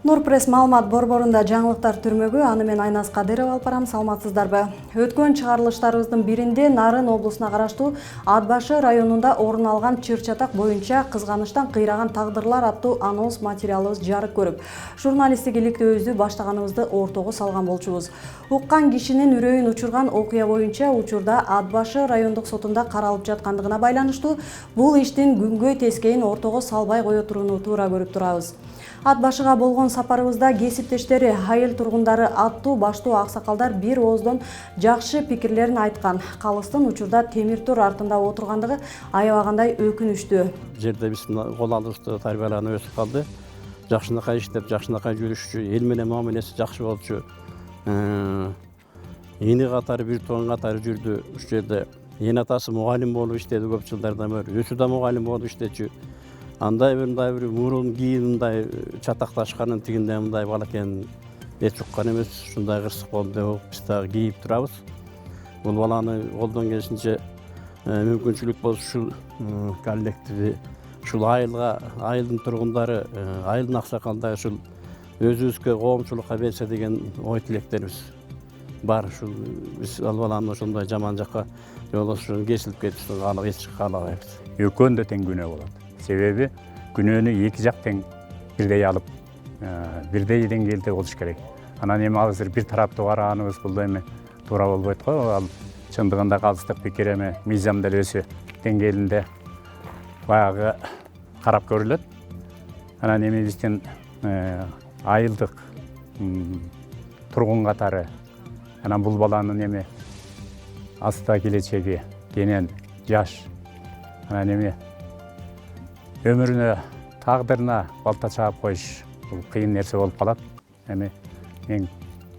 Нурпресс маалымат борборунда жаңылыктар түрмөгү, аны мен Айназ Кадыров алып барам, саламатсыздарбы. Өткөн чыгарылыштарыбыздын биринде Нарын облусуна караштуу Ат башы районунда орун алган чыр-чатак боюнча кызганыштан кыйраган тагдырлар аттуу анонс материалыбыз жарык көрүп, журналисттик иликтөөбүздү баштаганыбызды ортого салган болчубуз. Уккан кишинин үрөйүн учурган окуя боюнча учурда Ат башы райондук сотунда каралып жаткандыгына байланыштуу бул иштин күнгөй тескейин ортого салбай кое турууну туура көрүп турабыз. Ат башыга болгон сапарыбызда кесиптештери, айыл тургундары, аттуу баштуу аксакалдар бир ооздон жакшы пикирлерин айткан. Калыстын учурда темир тор артында отургандыгы аябагандай өкүнүчтүү. Жерде биз кол алышты, тарбияланып өсүп калды. Жакшынакай иштеп, жакшынакай жүрүшчү, эл менен мамилеси жакшы болчу. Эни катары бир тууган катары жүрдү. Ушу жерде эне атасы мугалим болуп иштеди көп жылдардан бери. Өзү да мугалим болуп иштечү. Андай бир мурун кийин мындай чатакташканын тигинде мындай бала экенин эч уккан эмес. Ушундай кырсык болду деп биз дагы кийип турабыз. Бул баланы колдон келишинче мүмкүнчүлүк болсо ушул коллективи, ушул айылдын тургундары, айылдын аксакалдары ушул өзүбүзгө коомчулукка берсе деген ой тилектерибиз бар. Ушул биз ал баланы ошондой жаман жакка жолдошун кесилип кетишин эч каалабайбыз. Экөөнү да тең күнөө болот. Себеби күнөөнү эки жак тең бирдей алып, бирдей деңгээлде болуш керек. Анан эми азыр бир тараптуу караганыбыз бул эми туура болбойт го. Ал чындыгында калыстык пикир эми мыйзамдалөөсү деңгээлинде баягы карап көрүлөт. Анан эми биздин айылдык тургун катары анан бул баланын эми аста келечеги кенен жаш, анан эми өмүрүнө, тагдырына балта чаап коюш бул кыйын нерсе болуп калат. Эми мен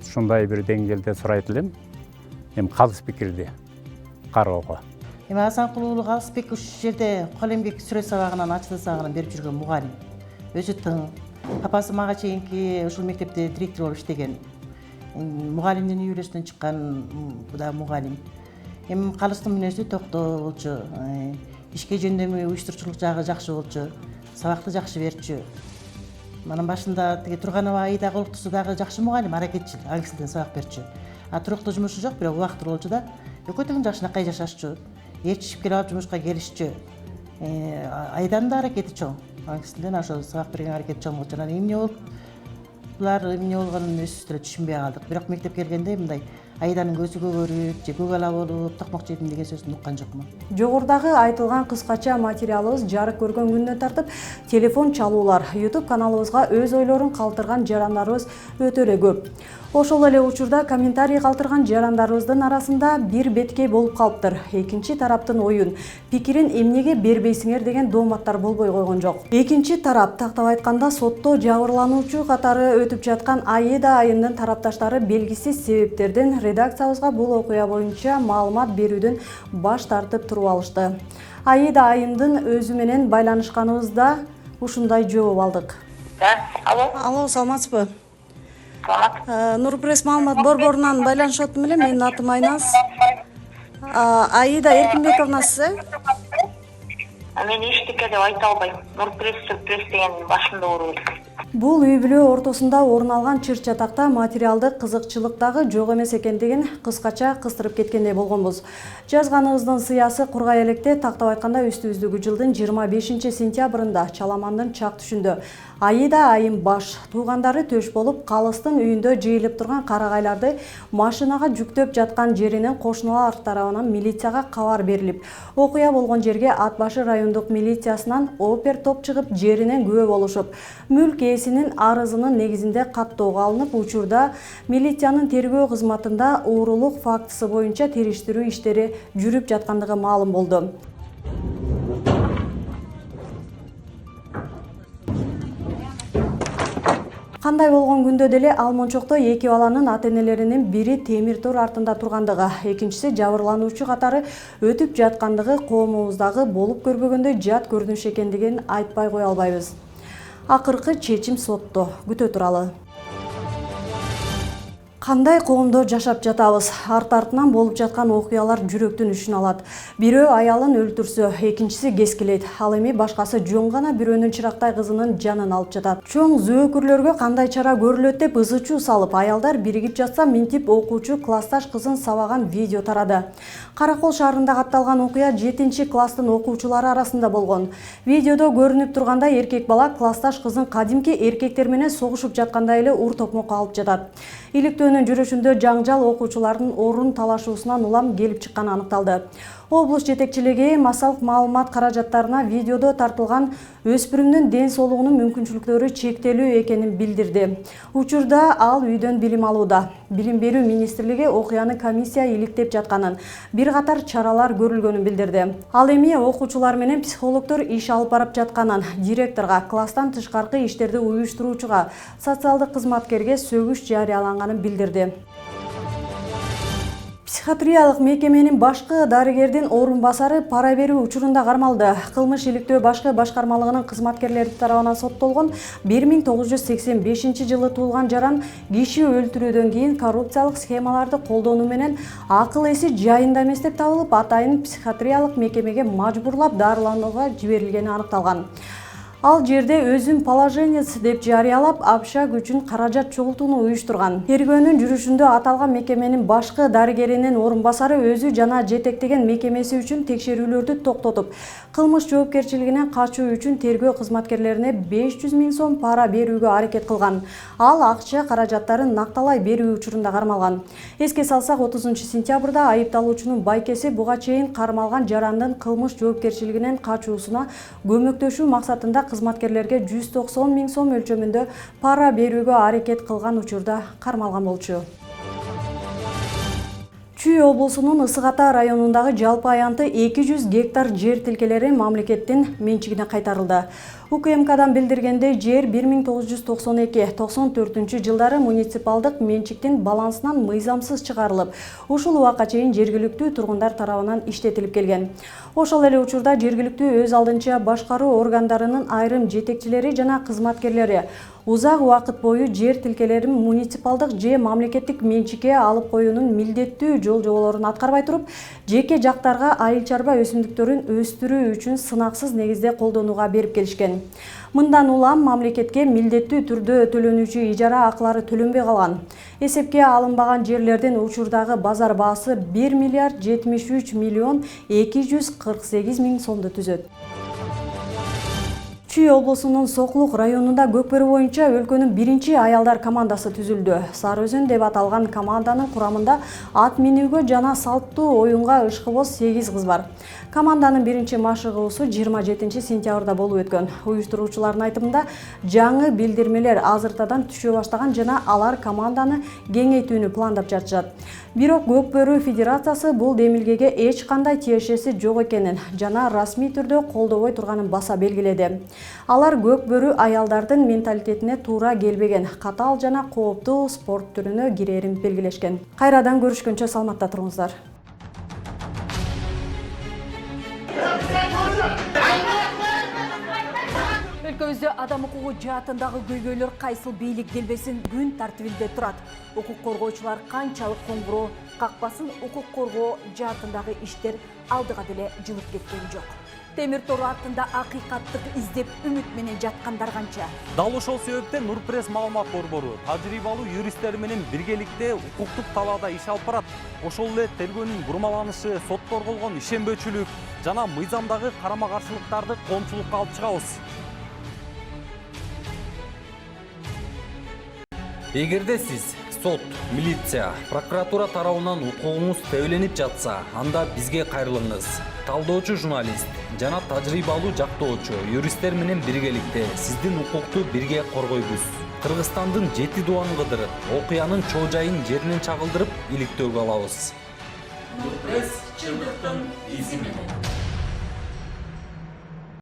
ушундай бир деңгээлде сурайт элем, эми калыс пикирди кароого. Эми Асанкул уулу Калысбек ушул жерде Калембек сүрөт сабагынан ачылык сабагынан берип жүргөн мугалим. Өзү тың. Папасы мага чейинки ушул мектепте директор болуп иштеген. Мугалимдин үй бүлөсүнөн чыккан да мугалим. Эми калыстын мүнөзү токтоо болчу. Ишке жөндөмү, уюштурчулук жагы жакшы болчу. Сабакты жакшы берчү. Манын башында тиги Турганова Аида Колуктусу дагы жакшы мугалим, аракетчил, аңгисилден сабак берчү. Туруктуу жумушу жок, бирок убактылуу болчу да. Экөө тең жакшынакай жашашчу. Ээрчишип келип алып жумушка келишчү. Айданын да аракети чоң. Аңгисилден ошо сабак берген аракети чоң болчу. Анан эмне болуп булар эмне болгонун өзүбүз деле түшүнбөй калдык. Бирок мектепке келгенде мындай Айданын көзү көгөрүп, же көк ала болуп, токмок жедим деген сөздүн уккан жокмун. Жогорудагы айтылган кыскача материалыбыз жарык көргөн күндөн тартып телефон чалуулар, YouTube каналыбызга өз ойлорун калтырган жарандарыбыз өтө эле көп. Ошол эле учурда комментарий калтырган жарандарыбыздын арасында бир беткей болуп калыптыр. Экинчи тараптын оюн, пикирин эмнеге бербейсиңер деген дооматтар болбой койгон жок. Экинчи тарап, тактап айтканда, сотто жабырлануучу катары өтүп жаткан Аида айымдын тарапташтары белгисиз себептерден редакциябызга бул окуя боюнча маалымат берүүдөн баш тартып туруп алышты. Аида айымдын өзү менен байланышканыбызда ушундай жооп алдык. Алло, саламатсызбы? Нурпресс маалымат борборунан байланышып атам эле. Менин атым Айназ. Аида Эркинбековна сиз? Мен эчтеке деп айта албайм. Нурпресс деген башымда ооруп элек. Бул үй бүлө ортосунда орун алган чыр-чатакта материалдык кызыкчылык дагы жок эмес экендигин кыскача кыстырып кеткендей болгонбуз. Жазганыбыздын сыясы кургай электе, тактап айтканда үстүбүздөгү жылдын 25-сентябрында Чаламандын чак түшүндө Аида айым баш туугандары төш болуп, Калыстын үйүндө жыйылып турган карагайларды машинага жүктөп жаткан жеринен кошуналар тарабынан милицияга кабар берилип, окуя болгон жерге Ат башы райондук милициясынан опер топ чыгып, жеринен күбө болушуп, мүлк ээсинин арызынын негизинде каттоого алынып, учурда милициянын тергөө кызматында уурулук фактысы боюнча териштирүү иштери жүрүп жаткандыгы маалым болду. Кандай болгон күндө деле Алмончокто эки баланын ата-энелеринин бири темир тор артында тургандыгы, экинчиси жабырлануучу катары өтүп жаткандыгы коомубуздагы болуп көрбөгөндөй жат көрүнүш экендигин айтпай кое албайбыз. Акыркы чечим сотто, күтө туралы. Кандай коомдо жашап жатабыз? Арт-артынан болуп жаткан окуялар жүрөктүн ишин алат. Бирөө аялын өлтүрсө, экинчиси кескилейт. Ал эми башкасы жөн гана бирөөнүн чырактай кызынын жанын алып жатат. Чоң зөөкүрлөргө кандай чара көрүлөт деп ызы-чуу салып, аялдар биригип жатса, минтип окуучу классташ кызын сабаган видео тарады. Каракол шаарында катталган окуя 7-класстын окуучулары арасында болгон. Видеодо көрүнүп тургандай эркек бала классташ кызын кадимки эркектер менен согушуп жаткандай эле ур токмокко алып жатат. Иликтөөнүн жүрүшүндө жаңжал окуучулардын орун талашуусунан улам келип чыкканы аныкталды. Облус жетекчилиги массалык маалымат каражаттарына видеодо тартылган өспүрүмдүн ден соолугунун мүмкүнчүлүктөрү чектелүү экенин билдирди. Учурда ал үйдөн билим алууда. Билим берүү министрлиги окуяны комиссия иликтеп жатканын, бир катар чаралар көрүлгөнүн билдирди. Ал эми окуучулар менен психологдор иш алып барып жатканын, директорго, класстан тышкаркы иштерди уюштуруучуга, социалдык кызматкерге сөгүш жарыяланганын билдирди. Психиатриялык мекеменин башкы дарыгердин орун басары пара берүү учурунда кармалды. Кылмыш иликтөө башкы башкармалыгынын кызматкерлери тарабынан соттолгон 1985 жылы туулган жаран киши өлтүрүүдөн кийин коррупциялык схемаларды колдонуу менен акыл эси жайында эмес деп табылып, атайын психиатриялык мекемеге мажбурлап дарыланууга жиберилгени аныкталган. Ал жерде өзүн положенец деп жарыялап, общак үчүн каражат чогултууну уюштурган. Тергөөнүн жүрүшүндө аталган мекеменин башкы дарыгеринин орун басары өзү жана жетектеген мекемеси үчүн текшерүүлөрдү токтотуп, кылмыш жоопкерчилигинен качуу үчүн тергөө кызматкерлерине 500 000 сом пара берүүгө аракет кылган. Ал акча каражаттарын накталай берүү учурунда кармалган. Эске салсак, 30-сентябрда айыпталуучунун байкеси буга чейин кармалган жарандын кылмыш жоопкерчилигинен качуусуна көмөктөшүү максатында кызматкерлерге 190 000 сом өлчөмүндө пара берүүгө аракет кылган учурда кармалган болчу. Чүй облусунун Ысык Ата районундагы жалпы аянты 200 гектар жер тилкелери мамлекеттин менчигине кайтарылды. УКМКдан билдиргендей, жер 1992-94 жылдары муниципалдык менчиктин балансынан мыйзамсыз чыгарылып, ушул убакка чейин жергиликтүү тургундар тарабынан иштетилип келген. Ошол эле учурда жергиликтүү өз алдынча башкаруу органдарынын айрым жетекчилери жана кызматкерлери узак убакыт бою жер тилкелерин муниципалдык же мамлекеттик менчикке алып коюунун милдеттүү жол-жоболорун аткарбай туруп, жеке жактарга айыл чарба өсүмдүктөрүн өстүрүү үчүн сынаксыз негизде колдонууга берип келишкен. Мындан улам мамлекетке милдеттүү түрдө төлөнүүчү ижара акылары төлөнбөй калган. Эсепке алынбаган жерлердин учурдагы базар баасы 1 миллиард 73 миллион 248 миң сомду түзөт. Чүй облусунун Соклук районунда көкбөрү боюнча өлкөнүн биринчи аялдар командасы түзүлдү. Сары Өзөн деп аталган команданын курамында ат минүүгө жана салттуу оюнга ышкыбоз 8 кыз бар. Команданын биринчи машыгуусу 27-сентябрда болуп өткөн. Уюштуруучулардын айтымында, жаңы билдирмелер азыртадан түшө баштаган жана алар команданы кеңейтүүнү пландап жатышат. Бирок Көкбөрү Федерациясы бул демилгеге эч кандай тиешеси жок экенин жана расмий түрдө колдобой турганын баса белгиледи. Алар көкбөрү аялдардын менталитетине туура келбеген, катаал жана кооптуу спорт түрүнө кирерин белгилешкен. Кайрадан көрүшкөнчө саламатта туруңуздар. Өлкөбүздө адам укугу жаатындагы көйгөйлөр кайсыл бийлик келбесин күн тартибинде турат. Укук коргоочулар канчалык коңгуроо какпасын, укук коргоо жаатындагы иштер алдыга деле жылып кеткен жок. Темир тору артында акыйкаттык издеп үмүт менен жаткандар канча. Дал ошол себептен Нурпресс маалымат борбору тажрыйбалуу юристтер менен биргеликте укуктук талаада иш алып барат. Ошол эле тергөөнүн бурмаланышы, сотко болгон ишенбөөчүлүк жана мыйзамдагы карама-каршылыктарды коомчулукка алып чыгабыз. Эгерде сиз сот, милиция, прокуратура тарабынан укугуңуз тебеленип жатса, анда бизге кайрылыңыз. Талдоочу журналист жана тажрыйбалуу жактоочу юристтер менен биргеликте сиздин укукту бирге коргойбуз. Кыргызстандын 7 дубанын кыдырып, окуянын чоо жайын жеринен чагылдырып, иликтөөгө алабыз. Нурпресс чындыктын изи менен.